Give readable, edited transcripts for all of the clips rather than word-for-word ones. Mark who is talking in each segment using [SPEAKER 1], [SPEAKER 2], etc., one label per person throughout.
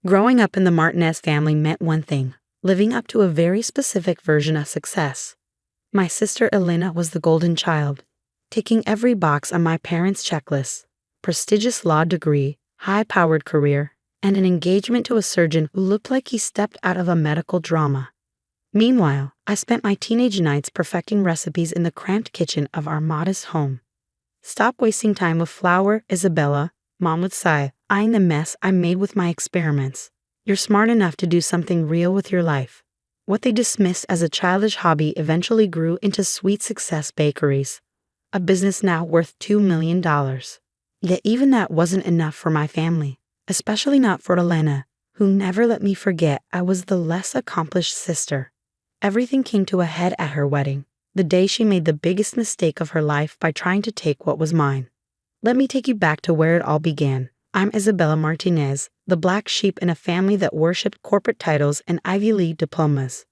[SPEAKER 1] Growing up in the Martinez family meant one thing: living up to a very specific version of success. My sister Elena was the golden child, ticking every box on my parents' checklist: prestigious law degree, high-powered career, and an engagement to a surgeon who looked like he stepped out of a medical drama. Meanwhile, I spent my teenage nights perfecting recipes in the cramped kitchen of our modest home. "Stop wasting time with flour, Isabella," Mom would sigh, eyeing the mess I made with my experiments. "You're smart enough to do something real with your life." What they dismissed as a childish hobby eventually grew into Sweet Success Bakeries, a business now worth $2 million. Yet even that wasn't enough for my family, especially not for Elena, who never let me forget I was the less accomplished sister. Everything came to a head at her wedding, the day she made the biggest mistake of her life by trying to take what was mine. Let me take you back to where it all began. I'm Isabella Martinez, the black sheep in a family that worshipped corporate titles and Ivy League diplomas.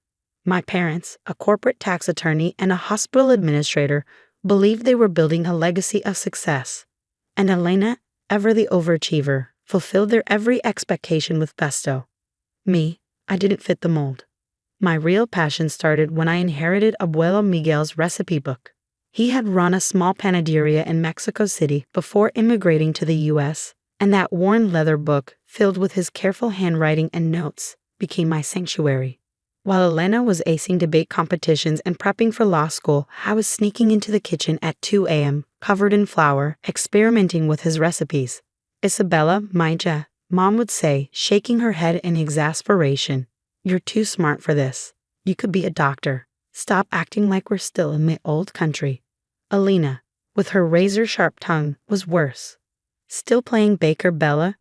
[SPEAKER 1] My parents, a corporate tax attorney and a hospital administrator, believed they were building a legacy of success. And Elena, ever the overachiever, fulfilled their every expectation with gusto. Me, I didn't fit the mold. My real passion started when I inherited Abuelo Miguel's recipe book. He had run a small panaderia in Mexico City before immigrating to the U.S., and that worn leather book, filled with his careful handwriting and notes, became my sanctuary. While Elena was acing debate competitions and prepping for law school, I was sneaking into the kitchen at 2 a.m., covered in flour, experimenting with his recipes. "Isabella, Maija," Mom would say, shaking her head in exasperation, "you're too smart for this. You could be a doctor. Stop acting like we're still in the old country." Elena, with her razor-sharp tongue, was worse. "Still playing Baker, Bella?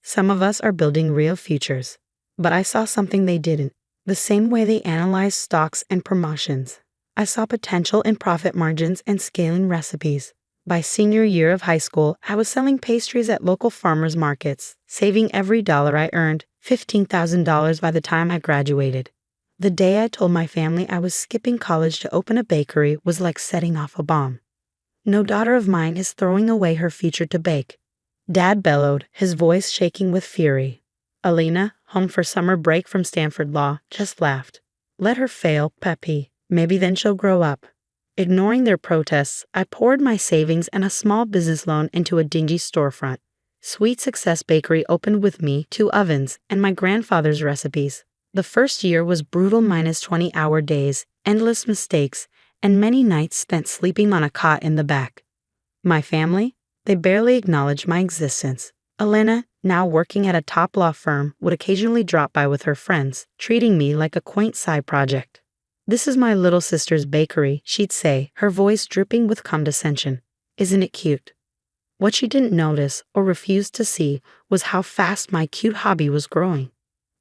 [SPEAKER 1] Some of us are building real futures." But I saw something they didn't. The same way they analyzed stocks and promotions, I saw potential in profit margins and scaling recipes. By senior year of high school, I was selling pastries at local farmers markets, saving every dollar I earned, $15,000 by the time I graduated. The day I told my family I was skipping college to open a bakery was like setting off a bomb. "No daughter of mine is throwing away her future to bake," Dad bellowed, his voice shaking with fury. Elena, home for summer break from Stanford Law, just laughed. "Let her fail, Peppy. Maybe then she'll grow up." Ignoring their protests, I poured my savings and a small business loan into a dingy storefront. Sweet Success Bakery opened with me, 2 ovens, and my grandfather's recipes. The first year was brutal minus 20-hour days, endless mistakes, and many nights spent sleeping on a cot in the back. My family? They barely acknowledged my existence. Elena, now working at a top law firm, would occasionally drop by with her friends, treating me like a quaint side project. "This is my little sister's bakery," she'd say, her voice dripping with condescension. "Isn't it cute?" What she didn't notice or refused to see was how fast my cute hobby was growing.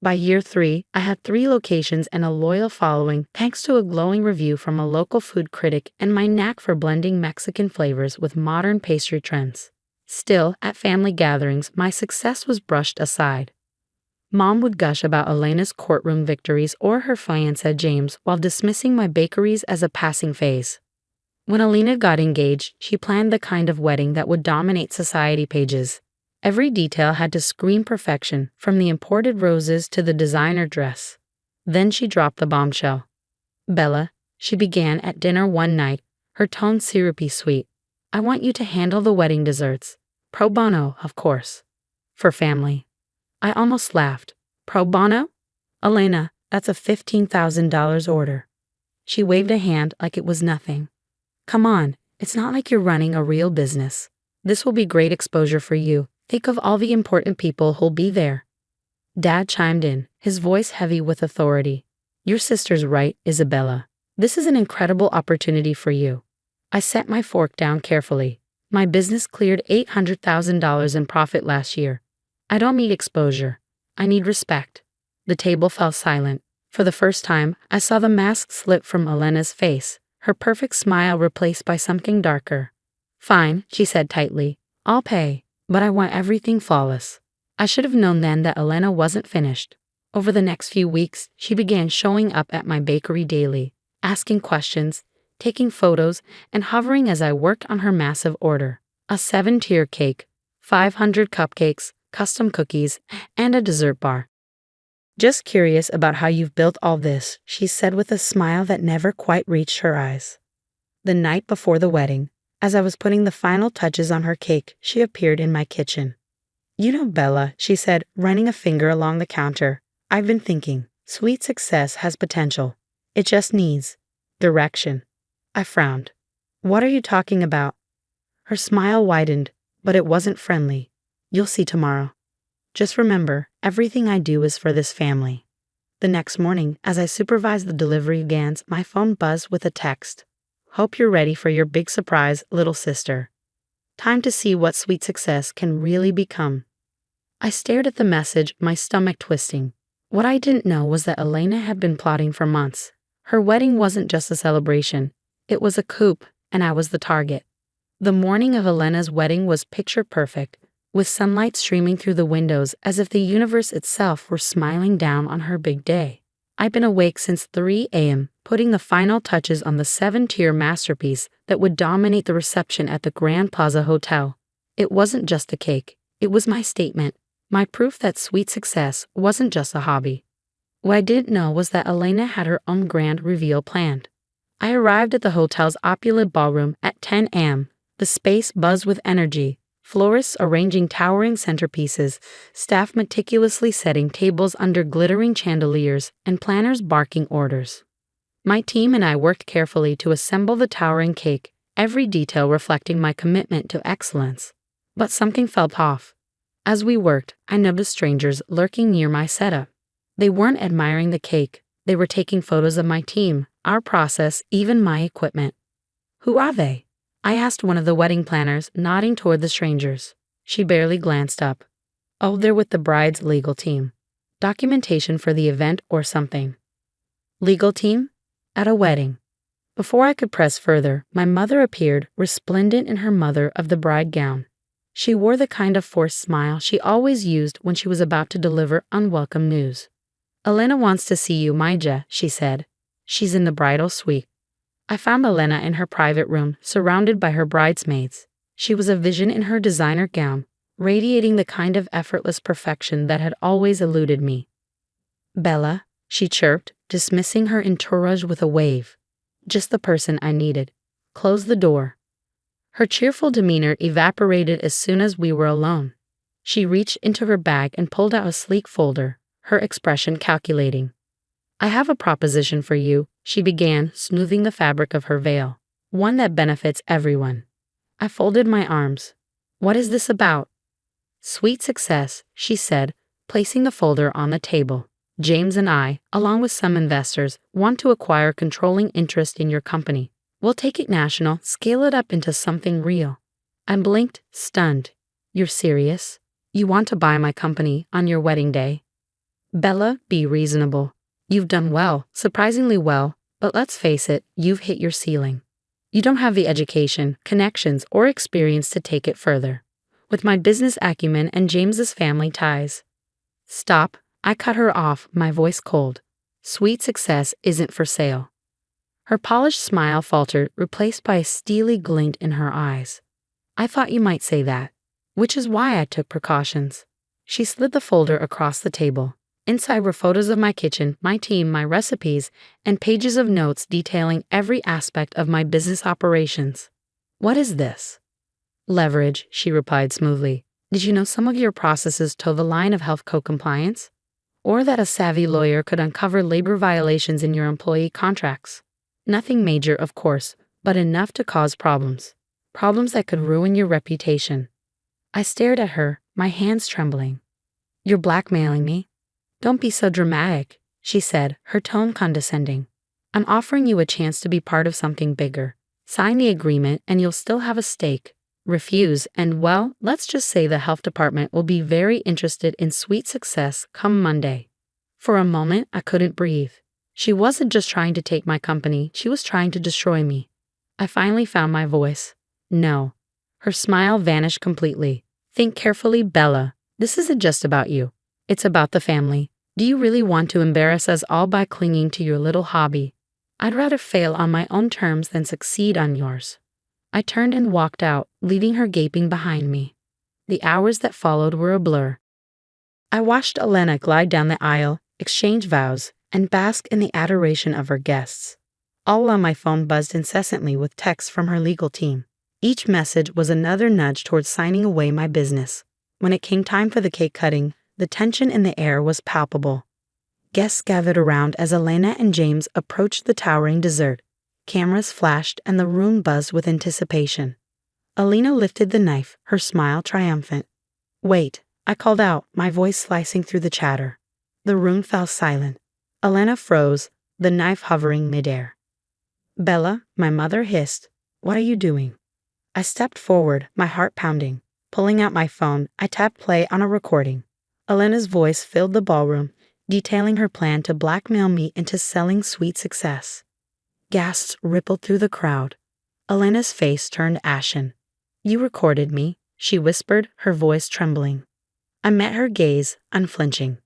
[SPEAKER 1] By year 3, I had 3 locations and a loyal following thanks to a glowing review from a local food critic and my knack for blending Mexican flavors with modern pastry trends. Still, at family gatherings, my success was brushed aside. Mom would gush about Elena's courtroom victories or her fiancé James while dismissing my bakeries as a passing phase. When Elena got engaged, she planned the kind of wedding that would dominate society pages. Every detail had to scream perfection, from the imported roses to the designer dress. Then she dropped the bombshell. "Bella," she began at dinner one night, her tone syrupy sweet, "I want you to handle the wedding desserts. Pro bono, of course. For family." I almost laughed. "Pro bono? Elena, that's a $15,000 order." She waved a hand like it was nothing. "Come on, it's not like you're running a real business. This will be great exposure for you. Think of all the important people who'll be there." Dad chimed in, his voice heavy with authority. "Your sister's right, Isabella. This is an incredible opportunity for you." I set my fork down carefully. My business cleared $800,000 in profit last year. I don't need exposure. I need respect. The table fell silent. For the first time, I saw the mask slip from Elena's face, her perfect smile replaced by something darker. "Fine," she said tightly. "I'll pay. But I want everything flawless." I should have known then that Elena wasn't finished. Over the next few weeks, she began showing up at my bakery daily, asking questions, taking photos, and hovering as I worked on her massive order: a 7-tier cake, 500 cupcakes, custom cookies, and a dessert bar. Just curious about how you've built all this, she said with a smile that never quite reached her eyes. The night before the wedding, as I was putting the final touches on her cake, she appeared in my kitchen. You know, Bella, she said, running a finger along the counter, I've been thinking, sweet success has potential. It just needs direction. I frowned. What are you talking about? Her smile widened, but it wasn't friendly. You'll see tomorrow. Just remember, everything I do is for this family. The next morning, as I supervised the delivery of GANs, my phone buzzed with a text. Hope you're ready for your big surprise, little sister. Time to see what sweet success can really become. I stared at the message, my stomach twisting. What I didn't know was that Elena had been plotting for months. Her wedding wasn't just a celebration. It was a coup, and I was the target. The morning of Elena's wedding was picture perfect, with sunlight streaming through the windows as if the universe itself were smiling down on her big day. I'd been awake since 3 a.m., putting the final touches on the 7-tier masterpiece that would dominate the reception at the Grand Plaza Hotel. It wasn't just a cake. It was my statement, my proof that sweet success wasn't just a hobby. What I didn't know was that Elena had her own grand reveal planned. I arrived at the hotel's opulent ballroom at 10 a.m. The space buzzed with energy, florists arranging towering centerpieces, staff meticulously setting tables under glittering chandeliers, and planners barking orders. My team and I worked carefully to assemble the towering cake, every detail reflecting my commitment to excellence. But something felt off. As we worked, I noticed strangers lurking near my setup. They weren't admiring the cake, they were taking photos of my team, our process, even my equipment. Who are they? I asked one of the wedding planners, nodding toward the strangers. She barely glanced up. Oh, they're with the bride's legal team. Documentation for the event or something. Legal team? At a wedding. Before I could press further, my mother appeared, resplendent in her mother of the bride gown. She wore the kind of forced smile she always used when she was about to deliver unwelcome news. Elena wants to see you, Maija, she said. She's in the bridal suite. I found Elena in her private room, surrounded by her bridesmaids. She was a vision in her designer gown, radiating the kind of effortless perfection that had always eluded me. Bella, she chirped, dismissing her entourage with a wave. Just the person I needed. Close the door. Her cheerful demeanor evaporated as soon as we were alone. She reached into her bag and pulled out a sleek folder, her expression calculating. I have a proposition for you, she began, smoothing the fabric of her veil. One that benefits everyone. I folded my arms. What is this about? Sweet success, she said, placing the folder on the table. James and I, along with some investors, want to acquire controlling interest in your company. We'll take it national, scale it up into something real. I blinked, stunned. You're serious? You want to buy my company on your wedding day? Bella, be reasonable. You've done well, surprisingly well, but let's face it, you've hit your ceiling. You don't have the education, connections, or experience to take it further. With my business acumen and James's family ties. Stop, I cut her off, my voice cold. Sweet success isn't for sale. Her polished smile faltered, replaced by a steely glint in her eyes. I thought you might say that, which is why I took precautions. She slid the folder across the table. Inside were photos of my kitchen, my team, my recipes, and pages of notes detailing every aspect of my business operations. What is this? Leverage, she replied smoothly. Did you know some of your processes toe the line of health code compliance? Or that a savvy lawyer could uncover labor violations in your employee contracts? Nothing major, of course, but enough to cause problems. Problems that could ruin your reputation. I stared at her, my hands trembling. You're blackmailing me? Don't be so dramatic, she said, her tone condescending. I'm offering you a chance to be part of something bigger. Sign the agreement and you'll still have a stake. Refuse and, well, let's just say the health department will be very interested in sweet success come Monday. For a moment, I couldn't breathe. She wasn't just trying to take my company, she was trying to destroy me. I finally found my voice. No. Her smile vanished completely. Think carefully, Bella. This isn't just about you. It's about the family. Do you really want to embarrass us all by clinging to your little hobby? I'd rather fail on my own terms than succeed on yours. I turned and walked out, leaving her gaping behind me. The hours that followed were a blur. I watched Elena glide down the aisle, exchange vows, and bask in the adoration of her guests. All while my phone buzzed incessantly with texts from her legal team. Each message was another nudge towards signing away my business. When it came time for the cake cutting, the tension in the air was palpable. Guests gathered around as Elena and James approached the towering dessert. Cameras flashed and the room buzzed with anticipation. Elena lifted the knife, her smile triumphant. "Wait," I called out, my voice slicing through the chatter. The room fell silent. Elena froze, the knife hovering midair. "Bella," my mother hissed, "what are you doing?" I stepped forward, my heart pounding. Pulling out my phone, I tapped play on a recording. Elena's voice filled the ballroom, detailing her plan to blackmail me into selling sweet success. Gasps rippled through the crowd. Elena's face turned ashen. "You recorded me," she whispered, her voice trembling. I met her gaze, unflinching.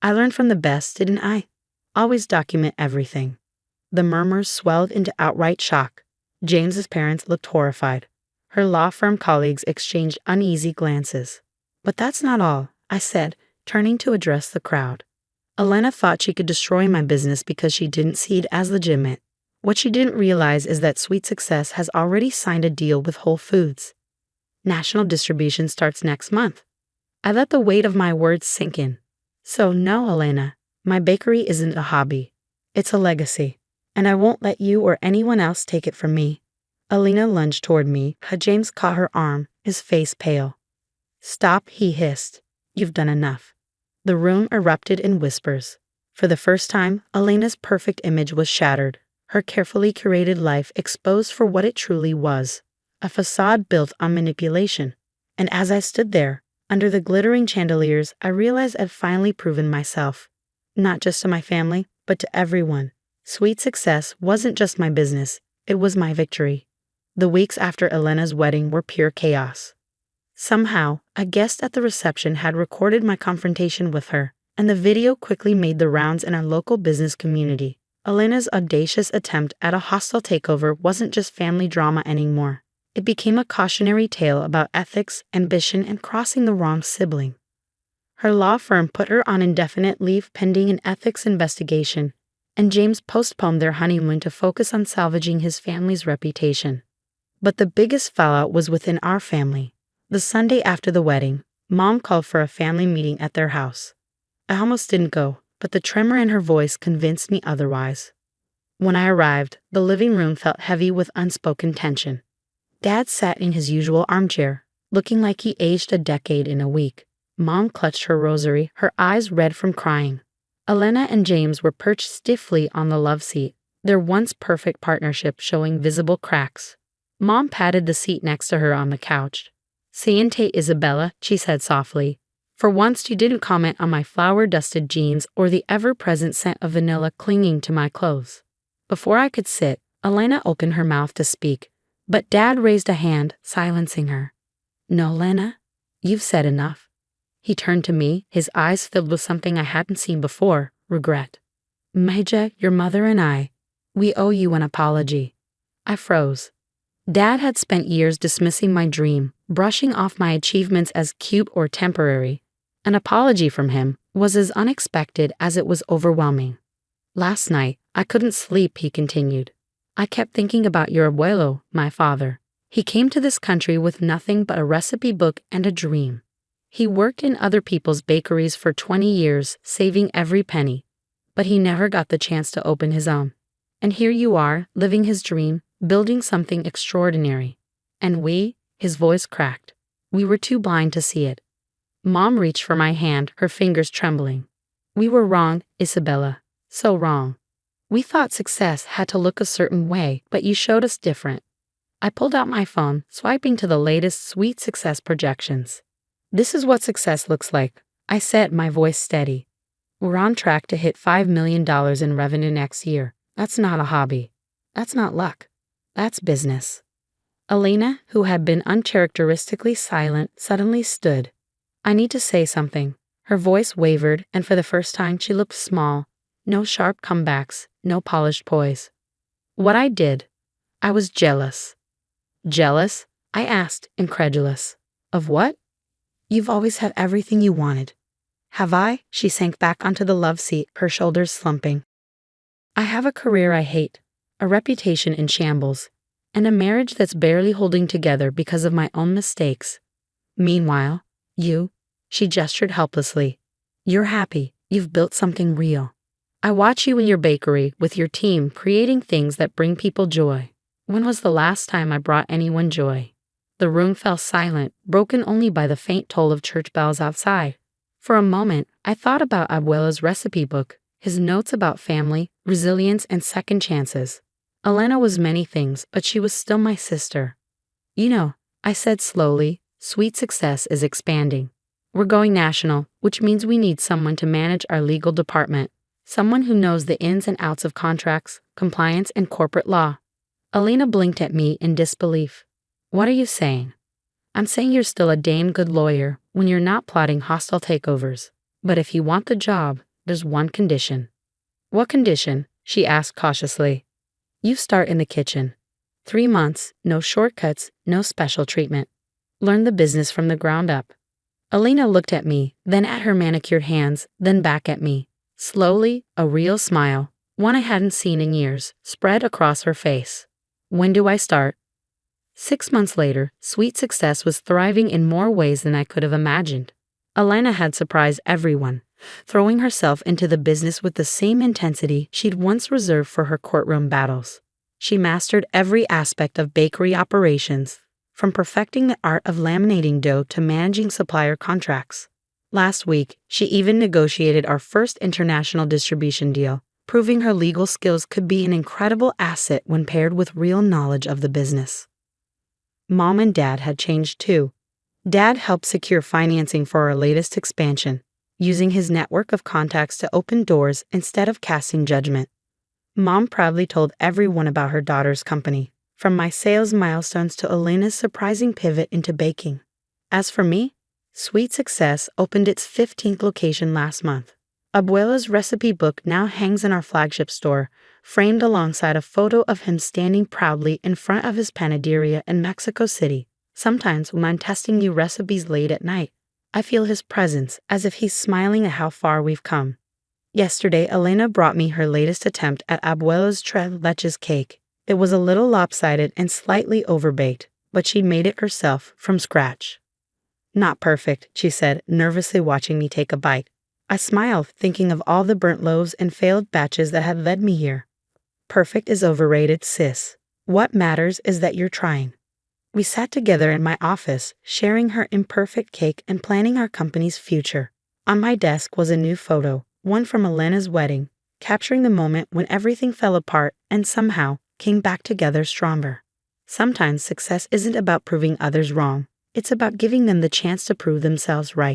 [SPEAKER 1] "I learned from the best, didn't I? Always document everything." The murmurs swelled into outright shock. James's parents looked horrified. Her law firm colleagues exchanged uneasy glances. "But that's not all," I said, turning to address the crowd. "Elena thought she could destroy my business because she didn't see it as legitimate. What she didn't realize is that Sweet Success has already signed a deal with Whole Foods. National distribution starts next month." I let the weight of my words sink in. "So no, Elena, my bakery isn't a hobby. It's a legacy, and I won't let you or anyone else take it from me." Elena lunged toward me, but James caught her arm, his face pale. "Stop," he hissed. "You've done enough." The room erupted in whispers. For the first time, Elena's perfect image was shattered, her carefully curated life exposed for what it truly was, a facade built on manipulation. And as I stood there, under the glittering chandeliers, I realized I'd finally proven myself. Not just to my family, but to everyone. Sweet Success wasn't just my business, it was my victory. The weeks after Elena's wedding were pure chaos. Somehow, a guest at the reception had recorded my confrontation with her, and the video quickly made the rounds in our local business community. Elena's audacious attempt at a hostile takeover wasn't just family drama anymore. It became a cautionary tale about ethics, ambition, and crossing the wrong sibling. Her law firm put her on indefinite leave pending an ethics investigation, and James postponed their honeymoon to focus on salvaging his family's reputation. But the biggest fallout was within our family. The Sunday after the wedding, Mom called for a family meeting at their house. I almost didn't go, but the tremor in her voice convinced me otherwise. When I arrived, the living room felt heavy with unspoken tension. Dad sat in his usual armchair, looking like he aged a decade in a week. Mom clutched her rosary, her eyes red from crying. Elena and James were perched stiffly on the love seat, their once perfect partnership showing visible cracks. Mom patted the seat next to her on the couch. "Siente, Isabella," she said softly. "For once you didn't comment on my flour-dusted jeans or the ever-present scent of vanilla clinging to my clothes." Before I could sit, Elena opened her mouth to speak, but Dad raised a hand, silencing her. "No, Lena, you've said enough." He turned to me, his eyes filled with something I hadn't seen before, regret. "Maja, your mother and I, we owe you an apology." I froze. Dad had spent years dismissing my dream, brushing off my achievements as cute or temporary. An apology from him was as unexpected as it was overwhelming. "Last night, I couldn't sleep," he continued. "I kept thinking about your abuelo, my father. He came to this country with nothing but a recipe book and a dream. He worked in other people's bakeries for 20 years, saving every penny, but he never got the chance to open his own. And here you are, living his dream, building something extraordinary. And we," his voice cracked, "we were too blind to see it." Mom reached for my hand, her fingers trembling. "We were wrong, Isabella, so wrong. We thought success had to look a certain way, but you showed us different." I pulled out my phone, swiping to the latest Sweet Success projections. "This is what success looks like," I said, my voice steady. "We're on track to hit $5 million in revenue next year. That's not a hobby. That's not luck. That's business." Elena, who had been uncharacteristically silent, suddenly stood. "I need to say something." Her voice wavered, and for the first time she looked small. No sharp comebacks, no polished poise. "What I did, I was jealous." "Jealous?" I asked, incredulous. "Of what?" "You've always had everything you wanted. Have I? She sank back onto the love seat, her shoulders slumping. I have a career I hate, a reputation in shambles, and a marriage that's barely holding together because of my own mistakes. Meanwhile, she gestured helplessly. You're happy, you've built something real. I watch you in your bakery with your team creating things that bring people joy. When was the last time I brought anyone joy? The room fell silent, broken only by the faint toll of church bells outside. For a moment, I thought about Abuela's recipe book, his notes about family, resilience, and second chances. Elena was many things, but she was still my sister. You know, I said slowly, Sweet Success is expanding. We're going national, which means we need someone to manage our legal department. Someone who knows the ins and outs of contracts, compliance, and corporate law. Elena blinked at me in disbelief. What are you saying? I'm saying you're still a damn good lawyer when you're not plotting hostile takeovers. But if you want the job, there's one condition. What condition? She asked cautiously. You start in the kitchen. 3 months, no shortcuts, no special treatment. Learn the business from the ground up. Elena looked at me, then at her manicured hands, then back at me. Slowly, a real smile, one I hadn't seen in years, spread across her face. When do I start? 6 months later, Sweet Success was thriving in more ways than I could have imagined. Elena had surprised everyone, throwing herself into the business with the same intensity she'd once reserved for her courtroom battles. She mastered every aspect of bakery operations, from perfecting the art of laminating dough to managing supplier contracts. Last week, she even negotiated our first international distribution deal, proving her legal skills could be an incredible asset when paired with real knowledge of the business. Mom and Dad had changed too. Dad helped secure financing for our latest expansion, using his network of contacts to open doors instead of casting judgment. Mom proudly told everyone about her daughter's company, from my sales milestones to Elena's surprising pivot into baking. As for me, Sweet Success opened its 15th location last month. Abuela's recipe book now hangs in our flagship store, framed alongside a photo of him standing proudly in front of his panaderia in Mexico City. Sometimes when I'm testing new recipes late at night, I feel his presence as if he's smiling at how far we've come. Yesterday, Elena brought me her latest attempt at Abuela's tres leches cake. It was a little lopsided and slightly overbaked, but she made it herself from scratch. Not perfect, she said, nervously watching me take a bite. I smiled, thinking of all the burnt loaves and failed batches that had led me here. Perfect is overrated, sis. What matters is that you're trying. We sat together in my office, sharing her imperfect cake and planning our company's future. On my desk was a new photo, one from Elena's wedding, capturing the moment when everything fell apart and somehow came back together stronger. Sometimes success isn't about proving others wrong. It's about giving them the chance to prove themselves right.